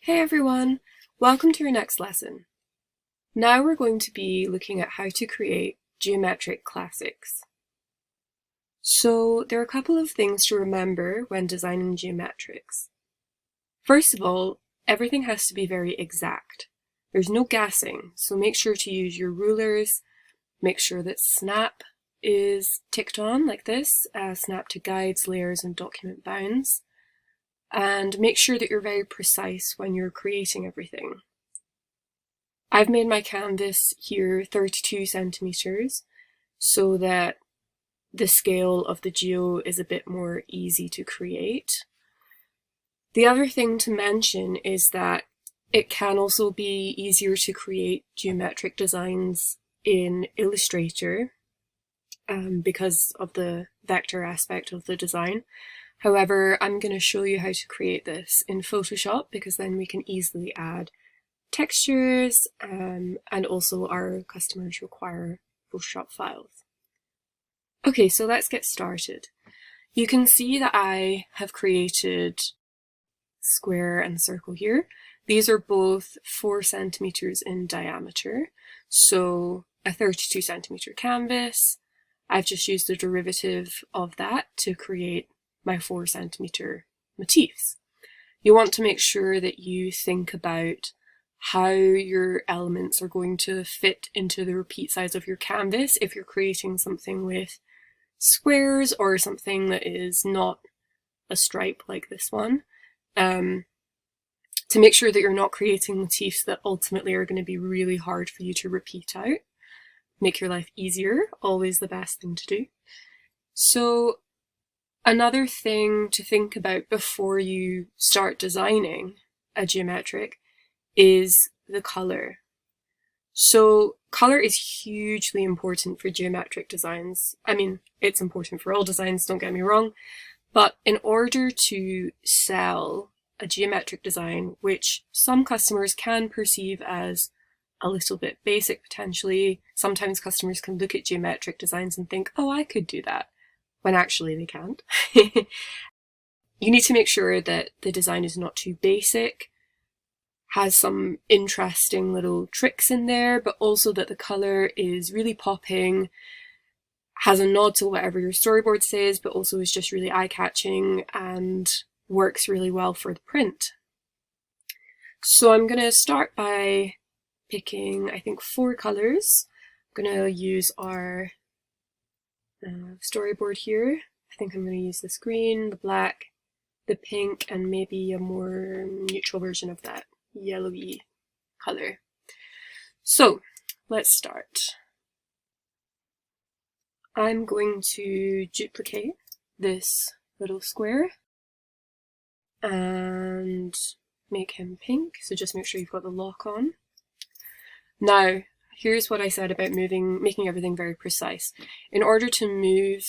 Hey everyone, welcome to our next lesson. Now we're going to be looking at how to create geometric classics. So there are a couple of things to remember when designing geometrics. First of all, everything has to be very exact. There's no guessing, so make sure to use your rulers, make sure that snap is ticked on like this, snap to guides, layers, and document bounds. And make sure that you're very precise when you're creating everything. I've made my canvas here 32 centimeters so that the scale of the geo is a bit more easy to create. The other thing to mention is that it can also be easier to create geometric designs in Illustrator because of the vector aspect of the design. However, I'm going to show you how to create this in Photoshop because then we can easily add textures and also our customers require Photoshop files. Okay, so let's get started. You can see that I have created square and circle here. These are both 4 centimeters in diameter, so a 32 centimeter canvas. I've just used the derivative of that to create my 4 centimeter motifs. You want to make sure that you think about how your elements are going to fit into the repeat size of your canvas if you're creating something with squares or something that is not a stripe like this one. To make sure that you're not creating motifs that ultimately are going to be really hard for you to repeat out. Make your life easier, always the best thing to do. So another thing to think about before you start designing a geometric is the color. So color is hugely important for geometric designs. I mean, it's important for all designs, don't get me wrong, but in order to sell a geometric design, which some customers can perceive as a little bit basic potentially, sometimes customers can look at geometric designs and think, oh, I could do that, when actually they can't. You need to make sure that the design is not too basic, has some interesting little tricks in there, but also that the color is really popping, has a nod to whatever your storyboard says, but also is just really eye-catching and works really well for the print. So I'm going to start by picking, I think, 4 colors. I'm going to use our storyboard here. I think I'm going to use this green, the black, the pink, and maybe a more neutral version of that yellowy color. So let's start. I'm going to duplicate this little square and make him pink, so just make sure you've got the lock on. Now, here's what I said about making everything very precise. In order to move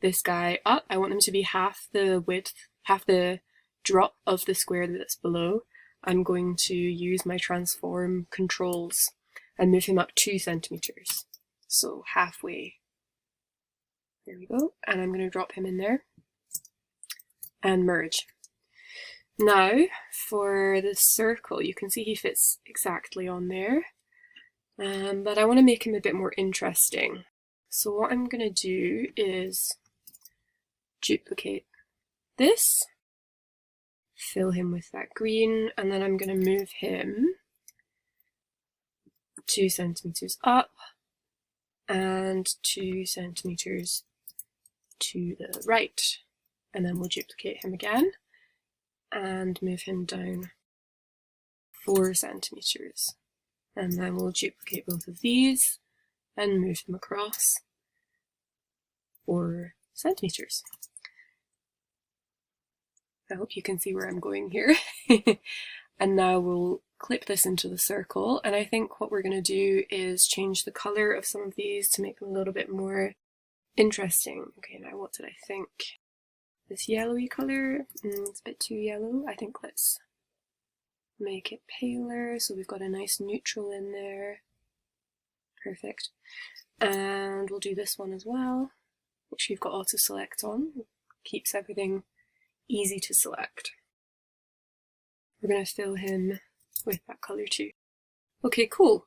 this guy up, I want him to be half the width, half the drop of the square that's below. I'm going to use my transform controls and move him up 2 centimeters. So halfway. There we go. And I'm going to drop him in there and merge. Now, for the circle, you can see he fits exactly on there. But I want to make him a bit more interesting. So what I'm going to do is duplicate this, fill him with that green, and then I'm going to move him 2 centimeters up and 2 centimeters to the right. And then we'll duplicate him again and move him down 4 centimeters. And then we'll duplicate both of these and move them across 4 centimeters. I hope you can see where I'm going here. And now we'll clip this into the circle, and I think what we're going to do is change the color of some of these to make them a little bit more interesting. Okay, now what did I think? This yellowy color, it's a bit too yellow. I think let's make it paler, so we've got a nice neutral in there. Perfect. And we'll do this one as well. Make sure you've got auto select on. Keeps everything easy to select. we're going to fill him with that colour too. Okay, cool.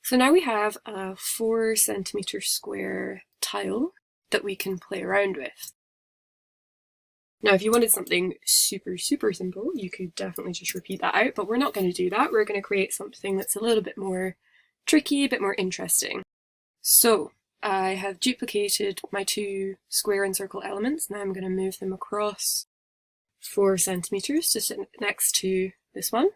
So now we have a 4 centimetre square tile that we can play around with. Now, if you wanted something super simple, you could definitely just repeat that out, but we're not going to do that. We're going to create something that's a little bit more tricky, a bit more interesting. So I have duplicated my 2 square and circle elements. Now I'm going to move them across 4 centimetres to sit next to this one.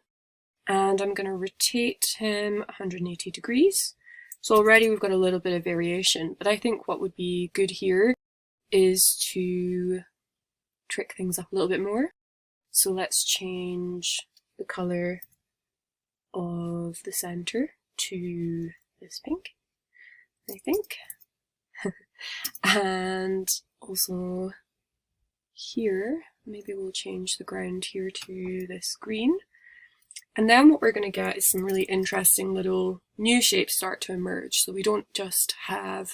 And I'm going to rotate him 180 degrees. So already we've got a little bit of variation, but I think what would be good here is to trick things up a little bit more. So let's change the colour of the centre to this pink, I think. And also here, maybe we'll change the ground here to this green. And then what we're going to get is some really interesting little new shapes start to emerge. So we don't just have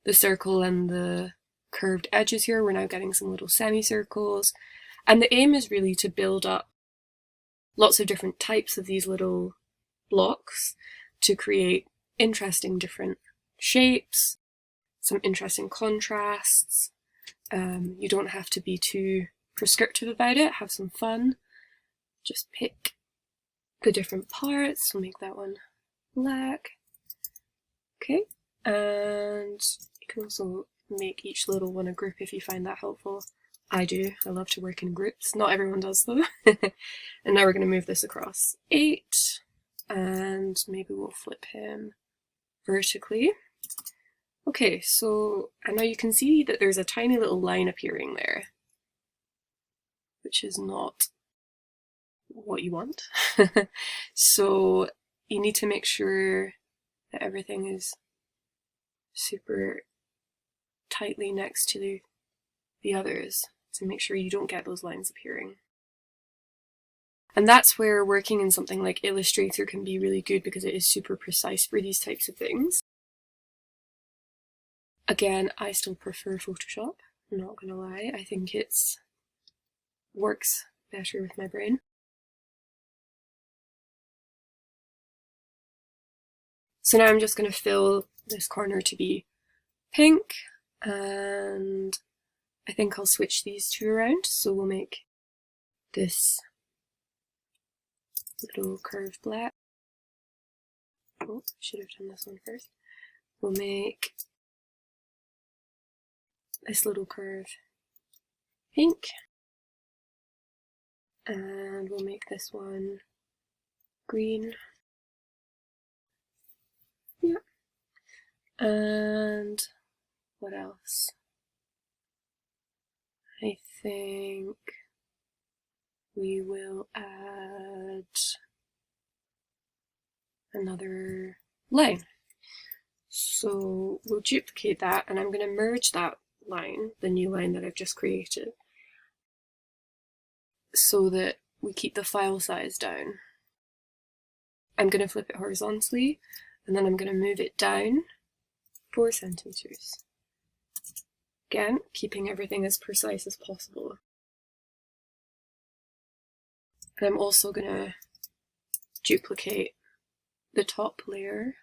the circle and the curved edges here, we're now getting some little semicircles. And the aim is really to build up lots of different types of these little blocks to create interesting different shapes, some interesting contrasts. You don't have to be too prescriptive about it, have some fun. Just pick the different parts. We'll make that one black. Okay, and you can also make each little one a group if you find that helpful. I do. I love to work in groups. Not everyone does though. And now we're going to move this across 8, and maybe we'll flip him vertically. Okay, so and now you can see that there's a tiny little line appearing there, which is not what you want. So you need to make sure that everything is super tightly next to the others to make sure you don't get those lines appearing. And that's where working in something like Illustrator can be really good, because it is super precise for these types of things. Again, I still prefer Photoshop, I'm not gonna lie. I think it's works better with my brain. So now I'm just going to fill this corner to be pink, and I think I'll switch these 2 around. So we'll make this little curved black. Oh, I should have done this one first. We'll make this little curve pink, and we'll make this one green. Yeah. And what else? I think we will add another line. So we'll duplicate that, and I'm going to merge that line, the new line that I've just created, so that we keep the file size down. I'm going to flip it horizontally, and then I'm going to move it down 4 centimeters. Again, keeping everything as precise as possible. And I'm also going to duplicate the top layer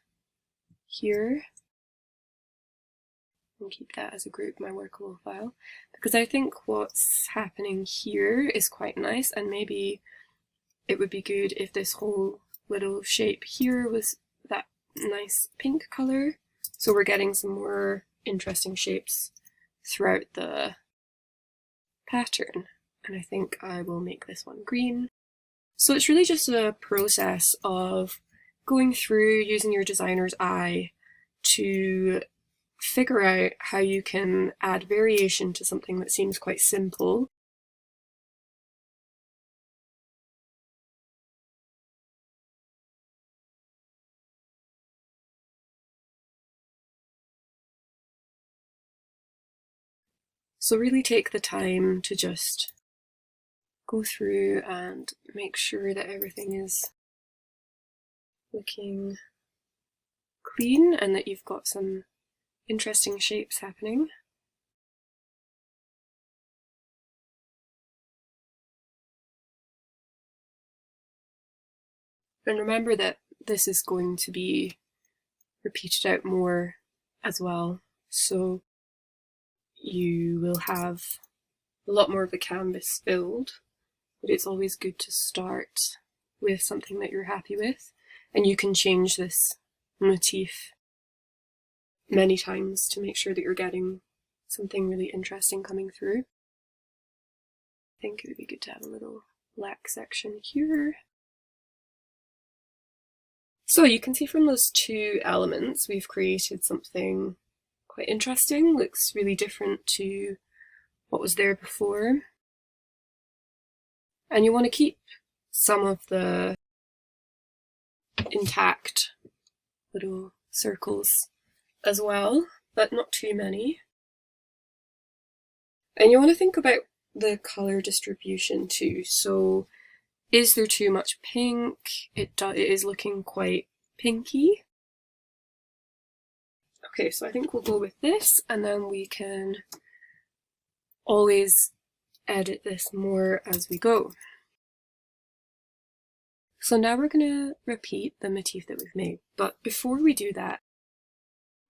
here and keep that as a group, my workable file, because I think what's happening here is quite nice, and maybe it would be good if this whole little shape here was that nice pink color, so we're getting some more interesting shapes throughout the pattern. And I think I will make this one green. So it's really just a process of going through, using your designer's eye to figure out how you can add variation to something that seems quite simple. So really take the time to just go through and make sure that everything is looking clean and that you've got some interesting shapes happening. And remember that this is going to be repeated out more as well, so you will have a lot more of the canvas filled, but it's always good to start with something that you're happy with, and you can change this motif many times to make sure that you're getting something really interesting coming through. I think it would be good to have a little black section here. So you can see from those two elements we've created something quite interesting, looks really different to what was there before. And you want to keep some of the intact little circles as well, but not too many. And you want to think about the colour distribution too. So is there too much pink? It is looking quite pinky. Okay, so I think we'll go with this, and then we can always edit this more as we go. So now we're going to repeat the motif that we've made, but before we do that,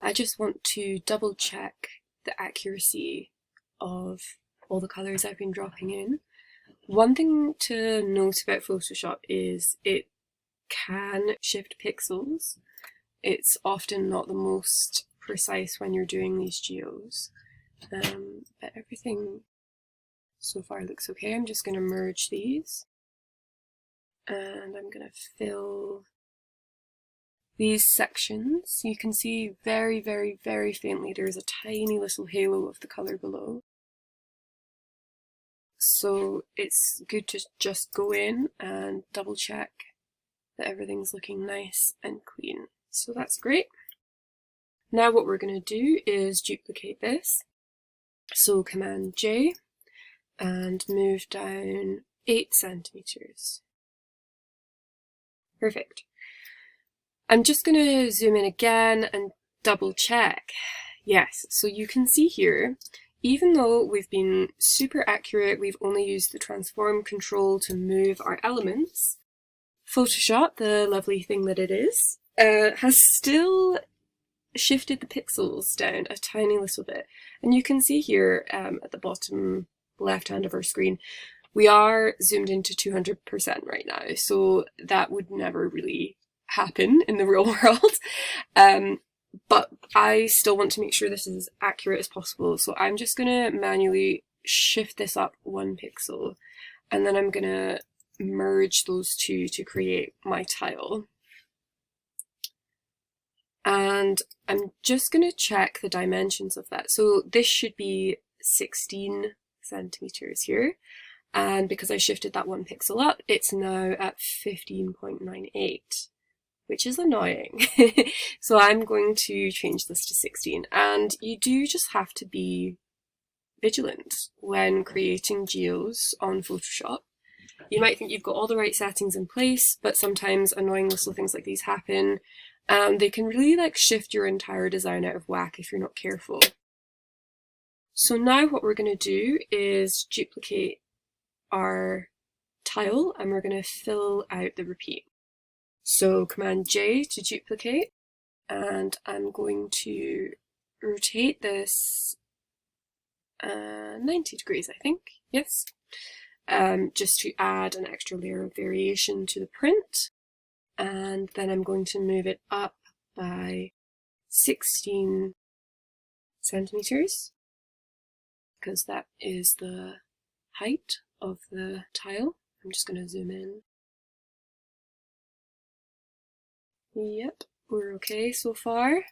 I just want to double check the accuracy of all the colours I've been dropping in. One thing to note about Photoshop is it can shift pixels. It's often not the most precise when you're doing these geos, but everything so far looks okay. I'm just going to merge these, and I'm going to fill these sections. You can see very, very, very faintly there's a tiny little halo of the colour below. So it's good to just go in and double check that everything's looking nice and clean. So that's great. Now what we're going to do is duplicate this. So Command J and move down 8 centimeters. Perfect. I'm just going to zoom in again and double check. Yes, so you can see here, even though we've been super accurate, we've only used the transform control to move our elements, Photoshop, the lovely thing that it is, has still shifted the pixels down a tiny little bit. And you can see here at the bottom left hand of our screen, we are zoomed into 200% right now, so that would never really happen in the real world. But I still want to make sure this is as accurate as possible, so I'm just going to manually shift this up 1 pixel, and then I'm going to merge those two to create my tile. And I'm just going to check the dimensions of that. So this should be 16 centimeters here, and because I shifted that 1 pixel up, it's now at 15.98. which is annoying. So I'm going to change this to 16. And you do just have to be vigilant when creating geos on Photoshop. You might think you've got all the right settings in place, but sometimes annoying little things like these happen, and they can really shift your entire design out of whack if you're not careful. So now what we're going to do is duplicate our tile, and we're going to fill out the repeat. So Command J to duplicate, and I'm going to rotate this 90 degrees, I think, yes, just to add an extra layer of variation to the print. And then I'm going to move it up by 16 centimeters, because that is the height of the tile. I'm just going to zoom in. Yep, we're okay so far.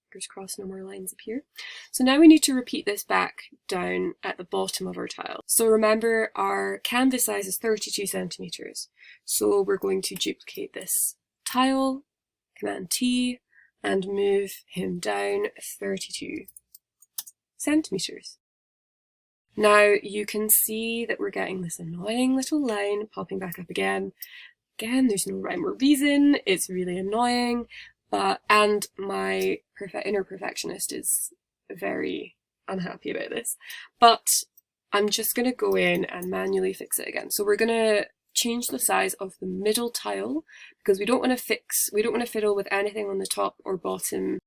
Fingers crossed no more lines appear. So now we need to repeat this back down at the bottom of our tile. So remember, our canvas size is 32 centimeters. So we're going to duplicate this tile, Command T, and move him down 32 centimeters. Now you can see that we're getting this annoying little line popping back up again. Again, there's no rhyme or reason, it's really annoying, and my inner perfectionist is very unhappy about this. But I'm just going to go in and manually fix it again. So we're going to change the size of the middle tile because we don't want to fiddle with anything on the top or bottom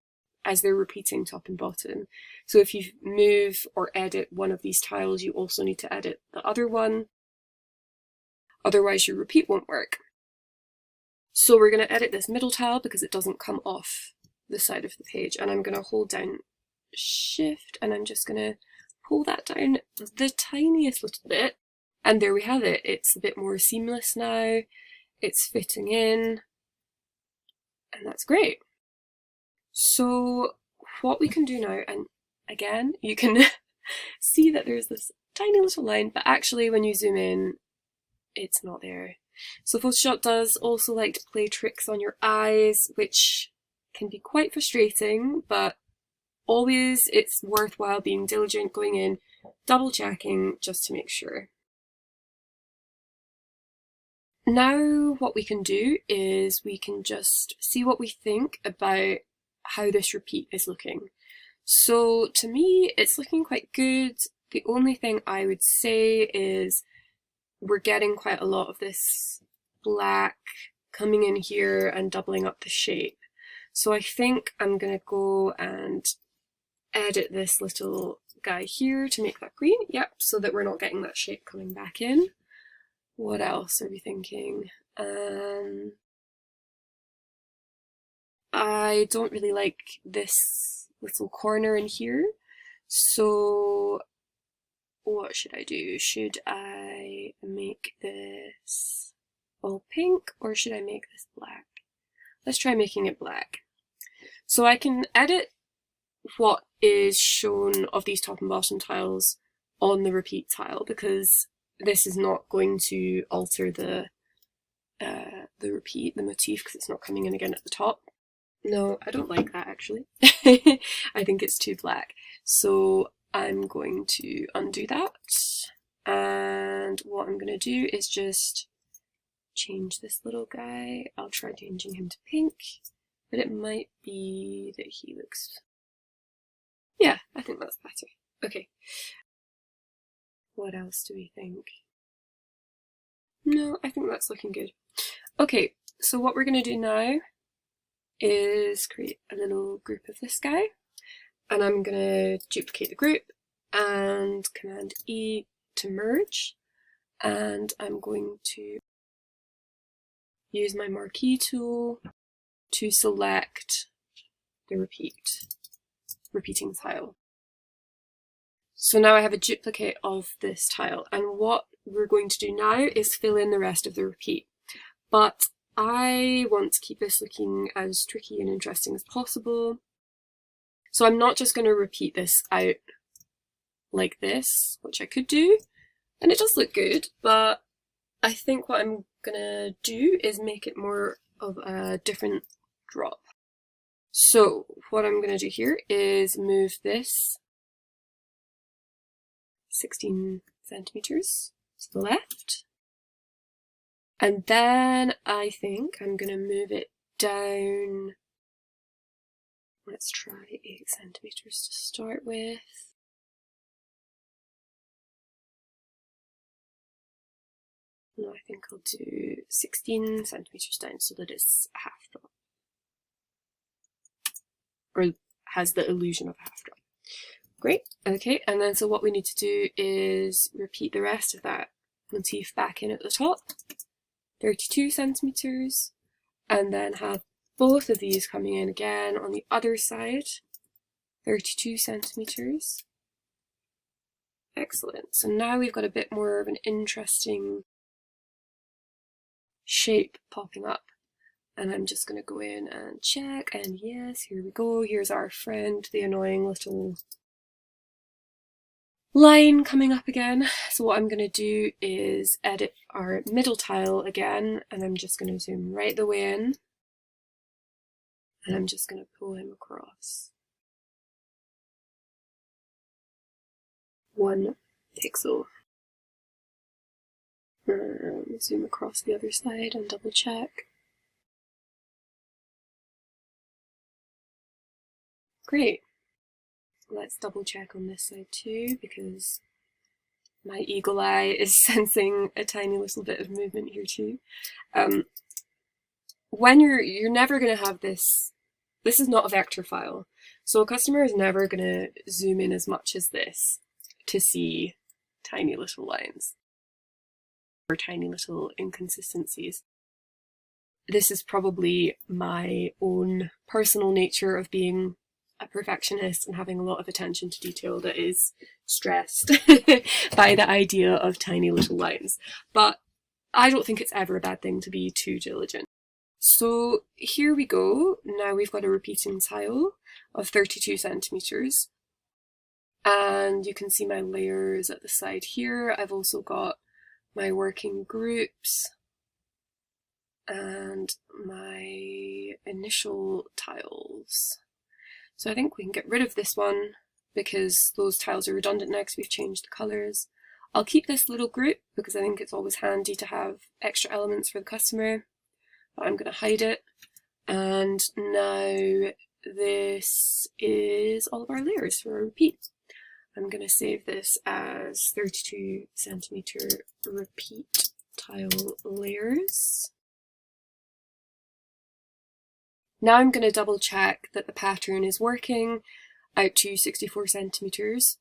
as they're repeating top and bottom. So if you move or edit one of these tiles, you also need to edit the other one. Otherwise your repeat won't work. So we're going to edit this middle tile because it doesn't come off the side of the page, and I'm going to hold down Shift and I'm just going to pull that down the tiniest little bit, and there we have it. It's a bit more seamless now, it's fitting in, and that's great. So what we can do now, and again you can see that there's this tiny little line, but actually when you zoom in it's not there. So Photoshop does also like to play tricks on your eyes, which can be quite frustrating, but always it's worthwhile being diligent, going in, double checking just to make sure. Now what we can do is we can just see what we think about how this repeat is looking. So to me it's looking quite good. The only thing I would say is we're getting quite a lot of this black coming in here and doubling up the shape. So I think I'm going to go and edit this little guy here to make that green. Yep, so that we're not getting that shape coming back in. What else are we thinking? I don't really like this little corner in here. So what should I do? Should I make this all pink or should I make this black? Let's try making it black. So I can edit what is shown of these top and bottom tiles on the repeat tile because this is not going to alter the motif because it's not coming in again at the top. No, I don't like that actually. I think it's too black. So I'm going to undo that, and what I'm going to do is just change this little guy. I'll try changing him to pink, but it might be that he looks... Yeah, I think that's better. Okay. What else do we think? No, I think that's looking good. Okay, so what we're going to do now is create a little group of this guy. And I'm going to duplicate the group and Command E to merge, and I'm going to use my marquee tool to select the repeating tile. So now I have a duplicate of this tile, and what we're going to do now is fill in the rest of the repeat. But I want to keep this looking as tricky and interesting as possible. So I'm not just going to repeat this out like this, which I could do, and it does look good, but I think what I'm going to do is make it more of a different drop. So what I'm going to do here is move this 16 centimeters to the left, and then I think I'm going to move it down. Let's try 8 centimeters to start with. No, I think I'll do 16 centimeters down so that it's a half drop. Or has the illusion of a half drop. Great, okay, and then so what we need to do is repeat the rest of that motif back in at the top, 32 centimeters, and then have both of these coming in again on the other side, 32 centimeters. Excellent. So now we've got a bit more of an interesting shape popping up. And I'm just going to go in and check, and yes, here we go. Here's our friend, the annoying little line coming up again. So what I'm going to do is edit our middle tile again, and I'm just going to zoom right the way in. And I'm just going to pull him across 1 pixel. Zoom across the other side and double check. Great. Let's double check on this side too, because my eagle eye is sensing a tiny little bit of movement here too. When you're never going to have this is not a vector file, so a customer is never going to zoom in as much as this to see tiny little lines or tiny little inconsistencies. This is probably my own personal nature of being a perfectionist and having a lot of attention to detail that is stressed by the idea of tiny little lines. But I don't think it's ever a bad thing to be too diligent. So here we go. Now we've got a repeating tile of 32 centimeters. And you can see my layers at the side here. I've also got my working groups and my initial tiles. So I think we can get rid of this one because those tiles are redundant now because we've changed the colours. I'll keep this little group because I think it's always handy to have extra elements for the customer. But I'm going to hide it. And now this is all of our layers for a repeat. I'm going to save this as 32 centimeter repeat tile layers. Now I'm going to double check that the pattern is working out to 64 centimeters,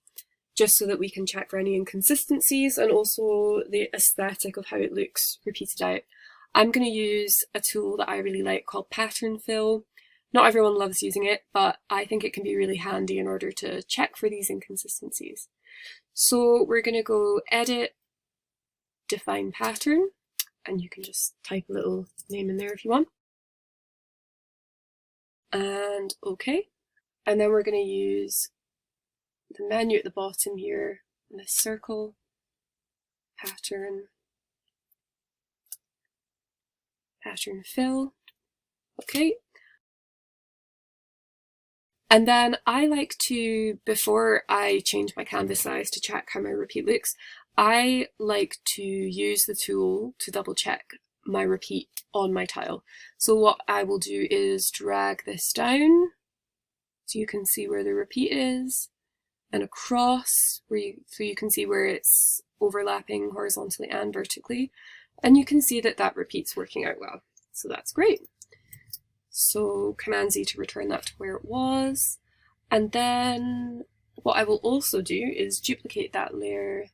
just so that we can check for any inconsistencies and also the aesthetic of how it looks repeated out. I'm going to use a tool that I really like called Pattern Fill. Not everyone loves using it, but I think it can be really handy in order to check for these inconsistencies. So we're going to go Edit, Define Pattern, and you can just type a little name in there if you want. And OK. And then we're going to use the menu at the bottom here, this circle, pattern fill. Okay. And then I like to, before I change my canvas size to check how my repeat looks, I like to use the tool to double check my repeat on my tile. So what I will do is drag this down so you can see where the repeat is, and across so you can see where it's overlapping horizontally and vertically, and you can see that that repeat's working out well. So that's great. So Command Z to return that to where it was. And then what I will also do is duplicate that layer,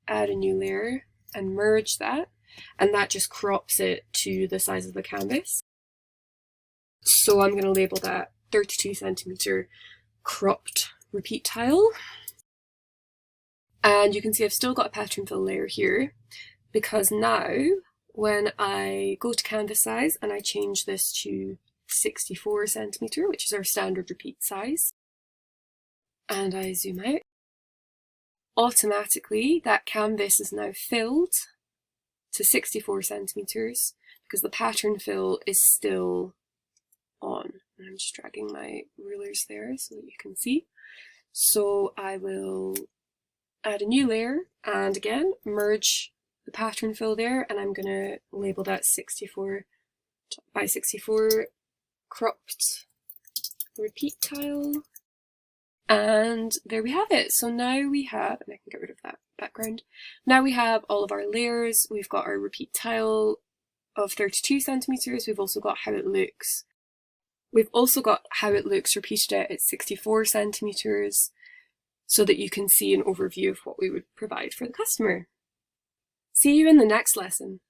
add a new layer, and merge that. And that just crops it to the size of the canvas. So I'm going to label that 32 centimeter cropped repeat tile. And you can see I've still got a pattern fill layer here, because now when I go to canvas size and I change this to 64 centimeter, which is our standard repeat size, and I zoom out, automatically that canvas is now filled to 64 centimeters because the pattern fill is still on. And I'm just dragging my rulers there so that you can see. So I will add a new layer and again merge the pattern fill there, and I'm going to label that 64 by 64 cropped repeat tile. And there we have it. So now we have, and I can get rid of that background. Now we have all of our layers. We've got our repeat tile of 32 centimeters. We've also got how it looks. We've also got how it looks repeated out at 64 centimeters so that you can see an overview of what we would provide for the customer. See you in the next lesson.